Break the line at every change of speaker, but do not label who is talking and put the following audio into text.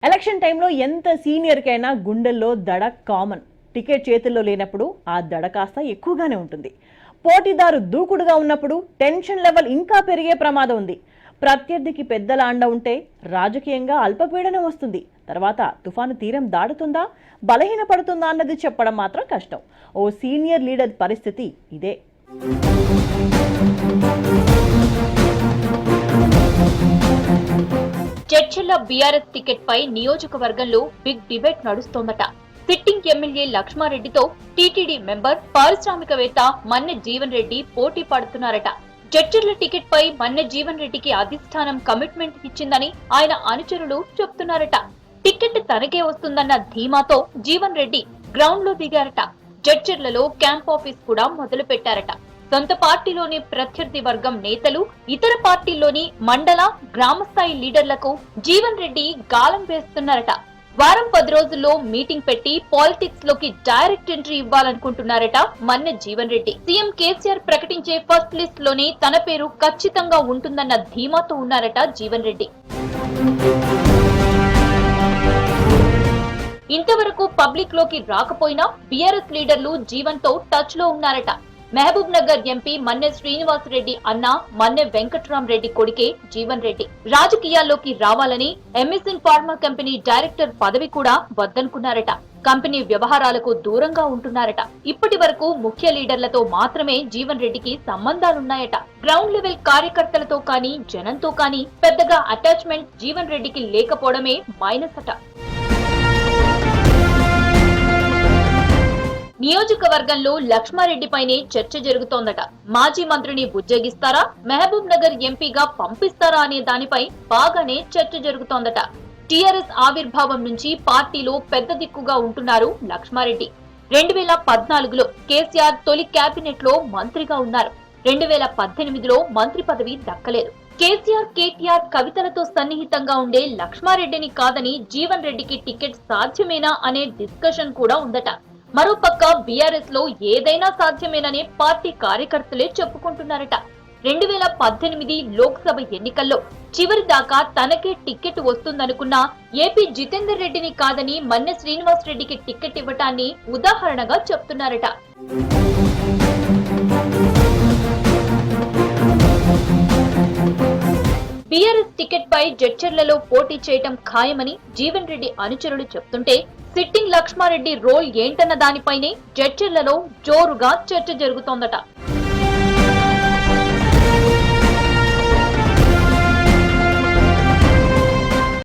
Election టైంలో ఎంత సీనియర్కైనా గుండెల్లో దడ కామన్. టికెట్ చేతుల్లో లేనప్పుడు ఆ దడ కాస్త ఎక్కువగానే ఉంటుంది. పోటీదారు దూకుడుగా ఉన్నప్పుడు టెన్షన్ లెవెల్ ఇంకా పెరిగే ప్రమాదం ఉంది. ప్రత్యర్థికి పెద్దల అండ ఉంటే రాజకీయంగా అల్పపీడనం వస్తుంది. తర్వాత తుఫాను తీరం దాటుతుందా, బలహీనపడుతుందా అన్నది చెప్పడం మాత్రం కష్టం. ఓ సీనియర్ లీడర్ పరిస్థితి ఇదే.
చర్చిల బీఆర్ఎస్ టికెట్ పై నియోజకవర్గంలో బిగ్ డిబేట్ నడుస్తోందట. సిట్టింగ్ ఎమ్మెల్యే లక్ష్మారెడ్డితో టీటీడీ మెంబర్ పారిశ్రామికవేత్త మన్నె జీవన్ రెడ్డి పోటీ పడుతున్నారట. చర్చిల టికెట్ పై మన్నె జీవన్ రెడ్డికి అధిష్టానం కమిట్మెంట్ ఇచ్చిందని ఆయన అనుచరులు చెప్తున్నారట. టికెట్ తనకే వస్తుందన్న ధీమాతో జీవన్ రెడ్డి గ్రౌండ్ లో దిగారట. చర్చిలలో క్యాంప్ ఆఫీస్ కూడా మొదలు పెట్టారట. సొంత పార్టీలోని ప్రత్యర్థి వర్గం నేతలు, ఇతర పార్టీల్లోని మండల, గ్రామ స్థాయి లీడర్లకు జీవన్ రెడ్డి గాలం వేస్తున్నారట. వారం 10 రోజుల్లో మీటింగ్ పెట్టి పాలిటిక్స్ లోకి డైరెక్ట్ ఎంట్రీ ఇవ్వాలనుకుంటున్నారట మన్నె జీవన్ రెడ్డి. సీఎం కేసీఆర్ ప్రకటించే ఫస్ట్ లిస్ట్ లోనే తన పేరు ఖచ్చితంగా ఉంటుందన్న ధీమాతో ఉన్నారట జీవన్ రెడ్డి. ఇంతవరకు పబ్లిక్ లోకి రాకపోయినా బీఆర్ఎస్ లీడర్లు జీవన్ తో టచ్ లో ఉన్నారట. మహబూబ్ నగర్ ఎంపీ మన్నె శ్రీనివాస్ రెడ్డి అన్న మన్నె వెంకట్రామరెడ్డి కొడుకే జీవన్ రెడ్డి. రాజకీయాల్లోకి రావాలని ఎంఎస్ఎన్ ఫార్మా కంపెనీ డైరెక్టర్ పదవి కూడా వద్దనుకున్నారట. కంపెనీ వ్యవహారాలకు దూరంగా ఉంటున్నారట. ఇప్పటి వరకు ముఖ్య లీడర్లతో మాత్రమే జీవన్ రెడ్డికి సంబంధాలున్నాయట. గ్రౌండ్ లెవెల్ కార్యకర్తలతో కానీ, జనంతో కానీ పెద్దగా అటాచ్మెంట్ జీవన్ రెడ్డికి లేకపోవడమే మైనస్ అట. నియోజకవర్గంలో లక్ష్మారెడ్డిపైనే చర్చ జరుగుతోందట. మాజీ మంత్రిని ఉద్యోగిస్తారా, మహబూబ్ నగర్ ఎంపీగా పంపిస్తారా అనే దానిపై బాగానే చర్చ జరుగుతోందట. టీఆర్ఎస్ ఆవిర్భావం నుంచి పార్టీలో పెద్ద దిక్కుగా ఉంటున్నారు లక్ష్మారెడ్డి. 2014లో కేసీఆర్ తొలి కేబినెట్ లో మంత్రిగా ఉన్నారు. 2018లో మంత్రి పదవి దక్కలేదు. కేసీఆర్, కేటీఆర్, కవితలతో సన్నిహితంగా ఉండే లక్ష్మారెడ్డిని కాదని జీవన్ రెడ్డికి టికెట్ సాధ్యమేనా అనే డిస్కషన్ కూడా ఉందట. మరోపక్క బీఆర్ఎస్ లో ఏదైనా సాధ్యమేననే పార్టీ కార్యకర్తలే చెప్పుకుంటున్నారట. 2018 లోక్సభ ఎన్నికల్లో చివరి దాకా తనకే టికెట్ వస్తుందనుకున్న ఏపీ జితేందర్ రెడ్డిని కాదని మన్నె శ్రీనివాస్ రెడ్డికి టికెట్ ఇవ్వటాన్ని ఉదాహరణగా చెప్తున్నారట. బీఆర్ఎస్ టికెట్ పై జడ్చర్లలో పోటీ చేయటం ఖాయమని జీవన్ రెడ్డి అనుచరులు చెప్తుంటే సిట్టింగ్ లక్ష్మారెడ్డి రోల్ ఏంటన్న దానిపైనే జడ్చర్లలో జోరుగా చర్చ జరుగుతోందట.